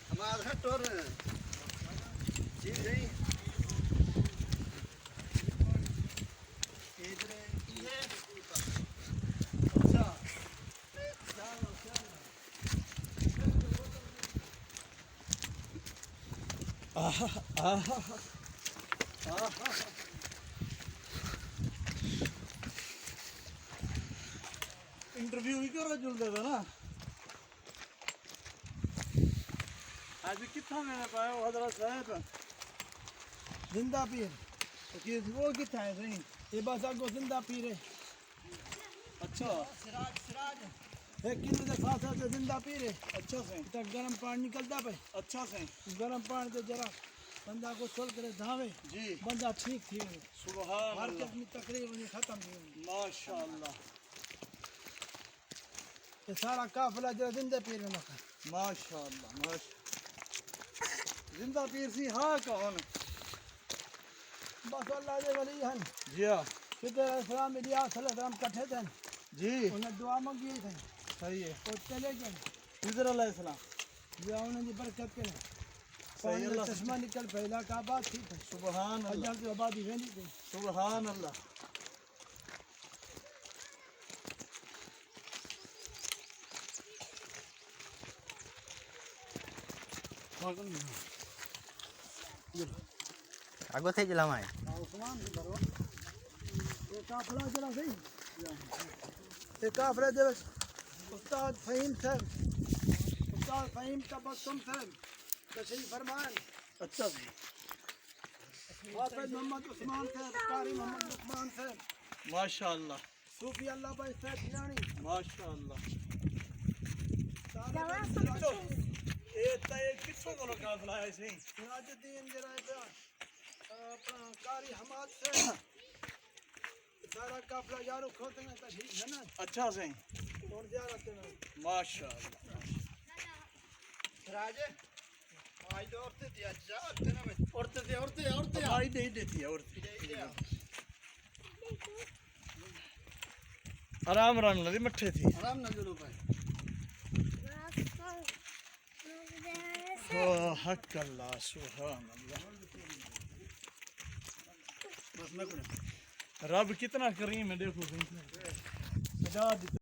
हमारा टोर जी नहीं इधर ये अच्छा चलो चलो आहा आहा आहा इंटरव्यू ही करो जुलदे था ना आज कितना मैंने पाया हजरत साहब जिंदा पीर वो कितना है सही ये बस आपको जिंदा पीर है अच्छा सिराज सिराज एक किलो के साथ साथ जिंदा पीर है अच्छा से तक गर्म पानी निकलता पे अच्छा से गर्म पानी से जरा बंदा को छोड़ कर धावे जी बंदा ठीक थी सुभान अल्लाह हर किस्म तकलीफ खत्म हुई माशाअल्लाह ये सारा काफिला जो जिंदा पीर में लगा माशाअल्लाह माशा जिंदा पीर सी हाँ कौन बस अल्लाह के वली हैं जी हां किधर इस्लाम मिलिया सलाम इकट्ठे थे जी उन्हें दुआ मांगी थी सही है और चले गए इधर अल्लाह सलाम जी उन्हें जी बरकत करे सही अल्लाह चश्मा निकल पहला का बात थी सुभान अल्लाह की आबादी वेंदी थी सुभान अल्लाह आगो थे जला माए उस्मान की करो ये काफिला जरा सही ये काफिला जरा उस्ताद फहीम साहब उस्ताद फहीम तबस्सुम साहब तशरीफ फरमान अच्छा जी हाफिज मोहम्मद उस्मान साहब कारी मोहम्मद उस्मान साहब माशाअल्लाह सूफी अल्लाह भाई साहब जिलानी माशाअल्लाह ये तय किसको को काफिला है सही सिराजुद्दीन जरा अपना कारी हमाद से सारा काफिला यारो खोते में ठीक है ना अच्छा सही और ज़ियारत में माशाअल्लाह राजे आज तो औरतें दिया जाते ना औरतें आई नहीं देती है औरतें आराम आराम लगी मट्ठे थी आराम ना जुड़ो भाई हक अल्लाह सुभान अल्लाह बस मैं रब कितना करीम है देखो